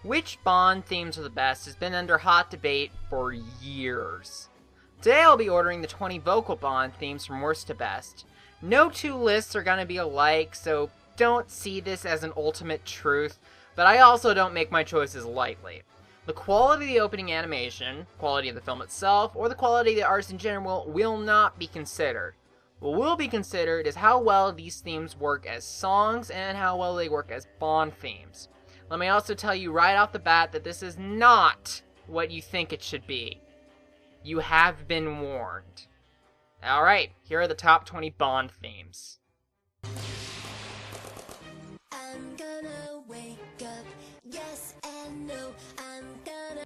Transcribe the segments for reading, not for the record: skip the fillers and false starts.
Which Bond themes are the best has been under hot debate for years. Today I'll be ordering the 20 vocal Bond themes from worst to best. No two lists are going to be alike, so don't see this as an ultimate truth, but I also don't make my choices lightly. The quality of the opening animation, quality of the film itself, or the quality of the arts in general will not be considered. What will be considered is how well these themes work as songs and how well they work as Bond themes. Let me also tell you right off the bat that this is not what you think it should be. You have been warned. Alright, here are the top 20 Bond themes. I'm gonna wake up, yes and no, I'm gonna...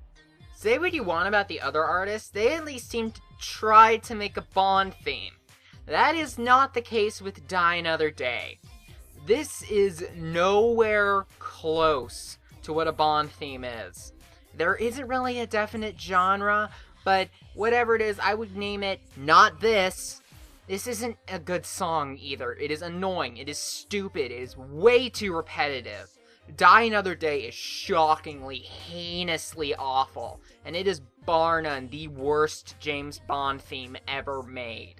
Say what you want about the other artists, they at least seem to try to make a Bond theme. That is not the case with Die Another Day. This is nowhere close to what a Bond theme is. There isn't really a definite genre, but whatever it is, I would name it not this. This isn't a good song either. It is annoying, it is stupid, it is way too repetitive. Die Another Day is shockingly, heinously awful, and it is bar none the worst James Bond theme ever made.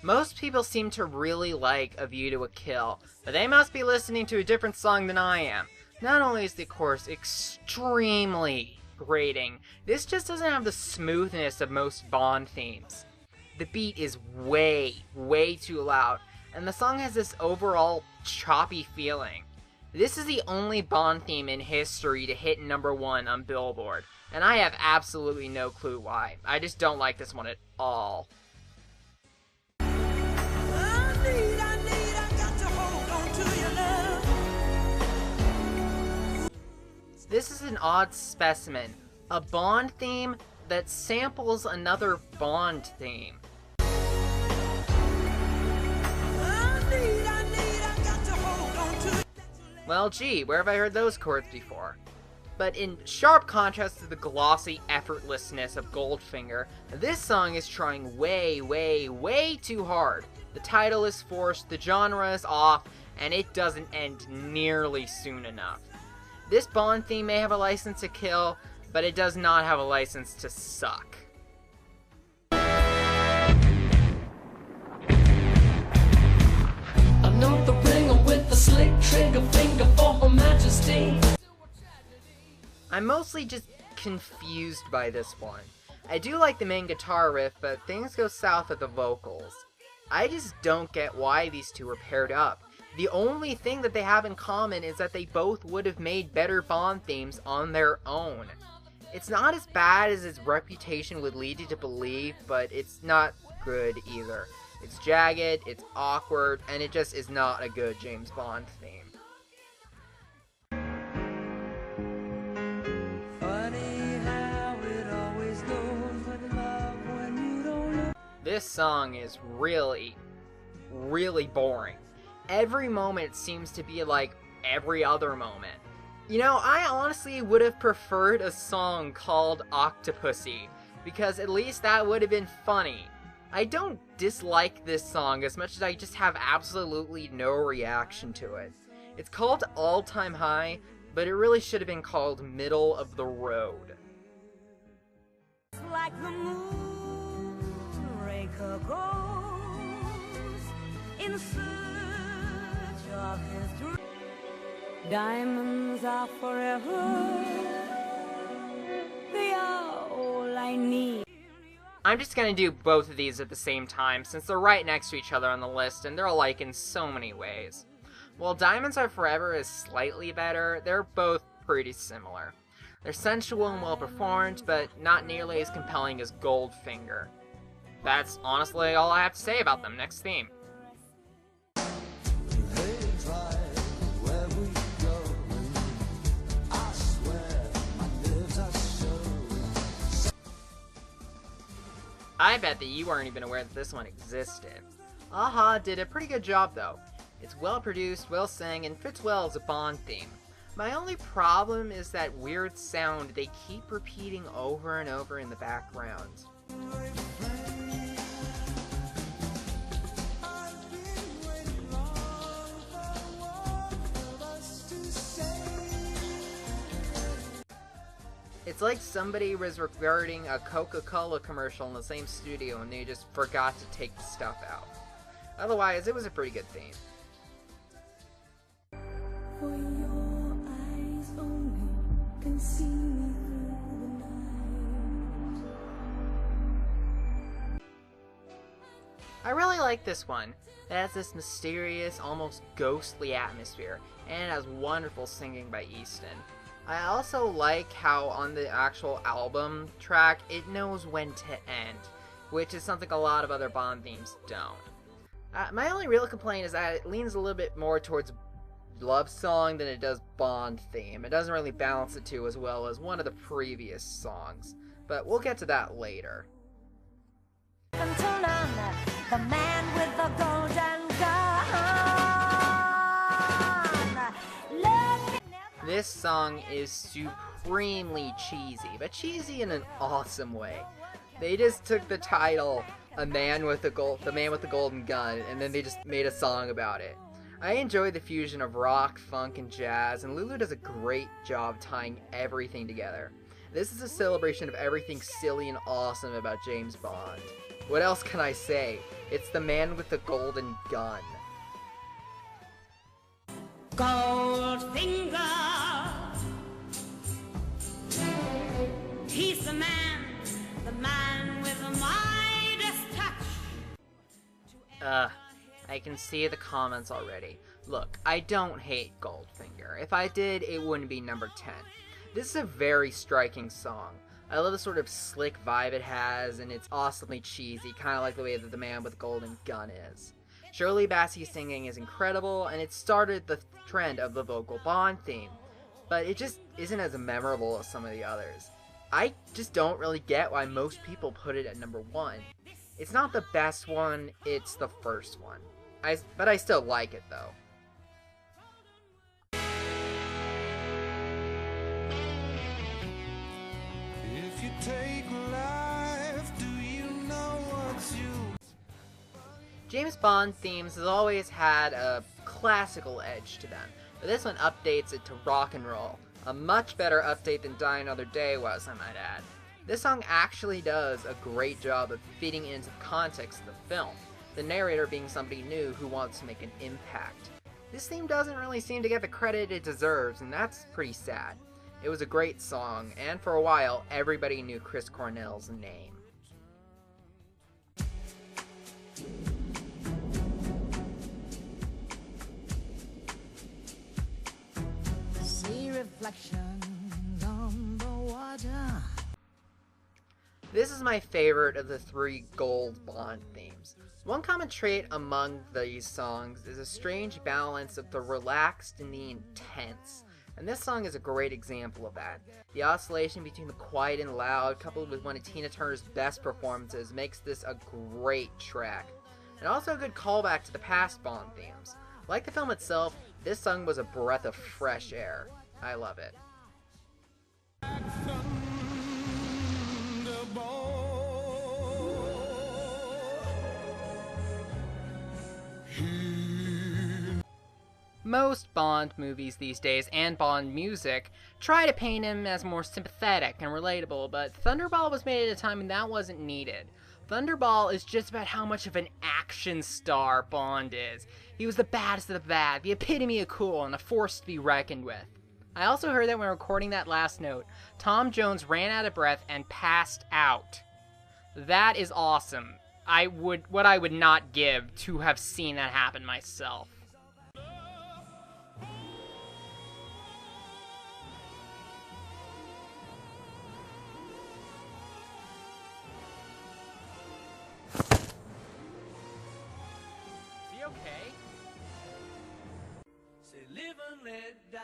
Most people seem to really like A View to a Kill, but they must be listening to a different song than I am. Not only is the chorus extremely grating, this just doesn't have the smoothness of most Bond themes. The beat is way too loud, and the song has this overall choppy feeling. This is the only Bond theme in history to hit #1 on Billboard, and I have absolutely no clue why. I just don't like this one at all. This is an odd specimen. A Bond theme that samples another Bond theme. Well, gee, where have I heard those chords before? But in sharp contrast to the glossy effortlessness of Goldfinger, this song is trying way too hard. The title is forced, the genre is off, and it doesn't end nearly soon enough. This Bond theme may have a license to kill, but it does not have a license to suck. I'm not the ringer with the slick trigger finger for Her Majesty. I'm mostly just confused by this one. I do like the main guitar riff, but things go south with the vocals. I just don't get why these two are paired up. The only thing that they have in common is that they both would have made better Bond themes on their own. It's not as bad as its reputation would lead you to believe, but it's not good either. It's jagged, it's awkward, and it just is not a good James Bond theme. This song is really boring. Every moment seems to be like every other moment. You know, I honestly would have preferred a song called Octopussy, because at least that would have been funny. I don't dislike this song as much as I just have absolutely no reaction to it. It's called All Time High, but it really should have been called Middle of the Road. Like the moonraker goes in search of his dream. Diamonds are forever. They are all I need. I'm just gonna do both of these at the same time since they're right next to each other on the list and they're alike in so many ways. While Diamonds Are Forever is slightly better, they're both pretty similar. They're sensual and well performed, but not nearly as compelling as Goldfinger. That's honestly all I have to say about them. Next theme. I bet that you weren't even aware that this one existed. Aha did a pretty good job though. It's well produced, well sang, and fits well as a Bond theme. My only problem is that weird sound they keep repeating over and over in the background. It's like somebody was recording a Coca-Cola commercial in the same studio and they just forgot to take the stuff out. Otherwise, it was a pretty good theme. For your eyes only can see me through the night. I really like this one. It has this mysterious, almost ghostly atmosphere, and it has wonderful singing by Easton. I also like how on the actual album track, it knows when to end, which is something a lot of other Bond themes don't. My only real complaint is that it leans a little bit more towards love song than it does Bond theme. It doesn't really balance the two as well as one of the previous songs, but we'll get to that later. Until none, the man with the golden gun. This song is supremely cheesy, but cheesy in an awesome way. They just took the title, The Man with the Golden Gun, and then they just made a song about it. I enjoy the fusion of rock, funk, and jazz, and Lulu does a great job tying everything together. This is a celebration of everything silly and awesome about James Bond. What else can I say? It's the man with the golden gun. Goldfinger, he's the man with the Midas touch. I can see the comments already. Look, I don't hate Goldfinger. If I did, it wouldn't be number 10. This is a very striking song. I love the sort of slick vibe it has, and it's awesomely cheesy, kind of like the way that the man with the golden gun is. Shirley Bassey's singing is incredible, and it started the trend of the vocal Bond theme, but it just isn't as memorable as some of the others. I just don't really get why most people put it at number 1. It's not the best one, it's the first one. But I still like it though. If you take life, do you know what's you? James Bond themes has always had a classical edge to them, but this one updates it to rock and roll. A much better update than Die Another Day was, I might add. This song actually does a great job of fitting into the context of the film, the narrator being somebody new who wants to make an impact. This theme doesn't really seem to get the credit it deserves, and that's pretty sad. It was a great song, and for a while, everybody knew Chris Cornell's name. See reflections on the water. This is my favorite of the 3 gold Bond themes. One common trait among these songs is a strange balance of the relaxed and the intense, and this song is a great example of that. The oscillation between the quiet and loud, coupled with one of Tina Turner's best performances, makes this a great track, and also a good callback to the past Bond themes. Like the film itself, this song was a breath of fresh air. I love it. Most Bond movies these days, and Bond music, try to paint him as more sympathetic and relatable, but Thunderball was made at a time when that wasn't needed. Thunderball is just about how much of an action star Bond is. He was the baddest of the bad, the epitome of cool, and a force to be reckoned with. I also heard that when recording that last note, Tom Jones ran out of breath and passed out. That is awesome. What I would not give to have seen that happen myself. Okay. Say live and let die.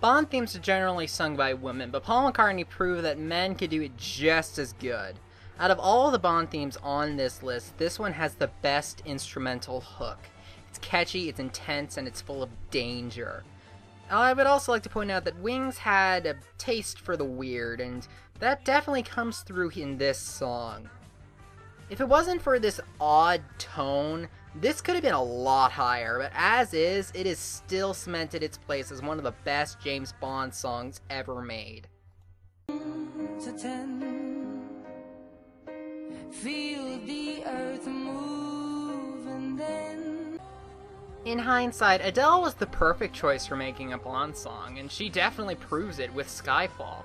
Bond themes are generally sung by women, but Paul McCartney proved that men could do it just as good. Out of all the Bond themes on this list, this one has the best instrumental hook. It's catchy, it's intense, and it's full of danger. I would also like to point out that Wings had a taste for the weird, and that definitely comes through in this song. If it wasn't for this odd tone, This could have been a lot higher, but as is, it has still cemented its place as one of the best James Bond songs ever made. To 10, feel the earth move and then. In hindsight, Adele was the perfect choice for making a Bond song, and she definitely proves it with Skyfall.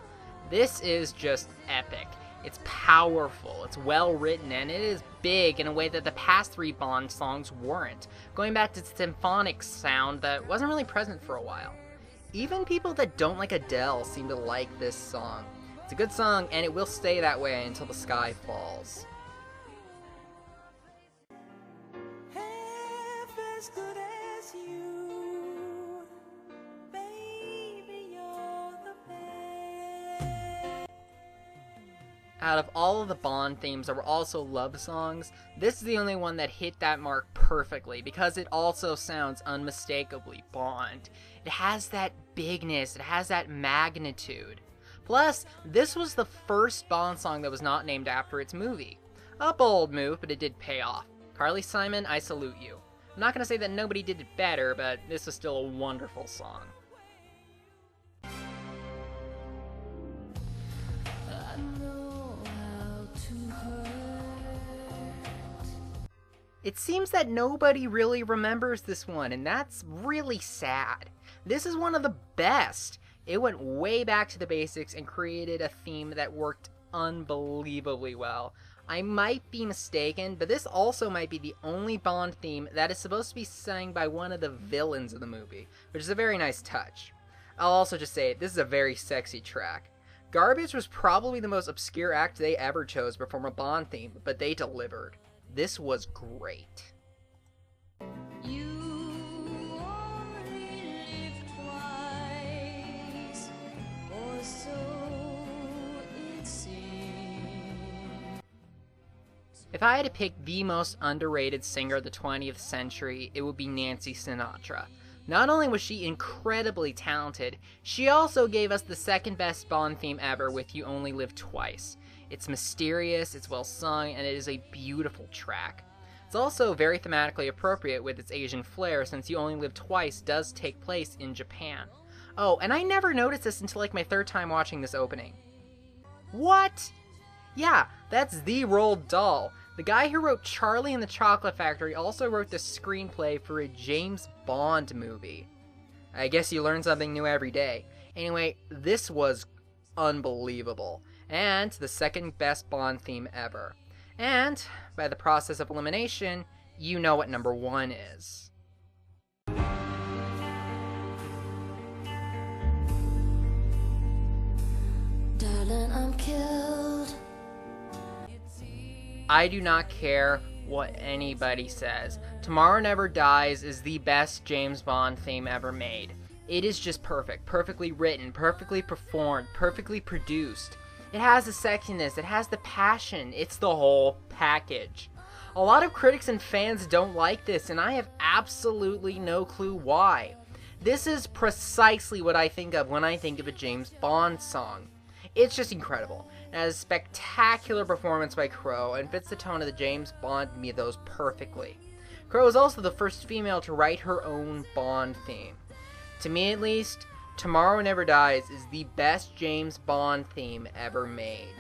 This is just epic. It's powerful, it's well written, and it is big in a way that the past 3 Bond songs weren't, going back to the symphonic sound that wasn't really present for a while. Even people that don't like Adele seem to like this song. It's a good song, and it will stay that way until the sky falls. Half as good as you, baby, you're the best. Out of all of the Bond themes that were also love songs, this is the only one that hit that mark perfectly because it also sounds unmistakably Bond. It has that bigness, it has that magnitude. Plus, this was the first Bond song that was not named after its movie. A bold move, but it did pay off. Carly Simon, I salute you. I'm not going to say that nobody did it better, but this was still a wonderful song. I know how to hurt. It seems that nobody really remembers this one, and that's really sad. This is one of the best. It went way back to the basics and created a theme that worked unbelievably well. I might be mistaken, but this also might be the only Bond theme that is supposed to be sung by one of the villains of the movie, which is a very nice touch. I'll also just say, this is a very sexy track. Garbage was probably the most obscure act they ever chose to perform a Bond theme, but they delivered. This was great. You only live twice, or so it seems. If I had to pick the most underrated singer of the 20th century, it would be Nancy Sinatra. Not only was she incredibly talented, she also gave us the second best Bond theme ever with You Only Live Twice. It's mysterious, it's well sung, and it is a beautiful track. It's also very thematically appropriate with its Asian flair since You Only Live Twice does take place in Japan. Oh, and I never noticed this until like my 3rd time watching this opening. What? Yeah, that's the Roald Dahl. The guy who wrote Charlie and the Chocolate Factory also wrote the screenplay for a James Bond movie. I guess you learn something new every day. Anyway, this was unbelievable, and the second best Bond theme ever. And, by the process of elimination, you know what number 1 is. Darling, I'm killed. I do not care what anybody says. Tomorrow Never Dies is the best James Bond theme ever made. It is just perfect, perfectly written, perfectly performed, perfectly produced. It has the sexiness, it has the passion, it's the whole package. A lot of critics and fans don't like this, and I have absolutely no clue why. This is precisely what I think of when I think of a James Bond song. It's just incredible. It has a spectacular performance by Crow and fits the tone of the James Bond mythos perfectly. Crow is also the first female to write her own Bond theme. To me at least, Tomorrow Never Dies is the best James Bond theme ever made.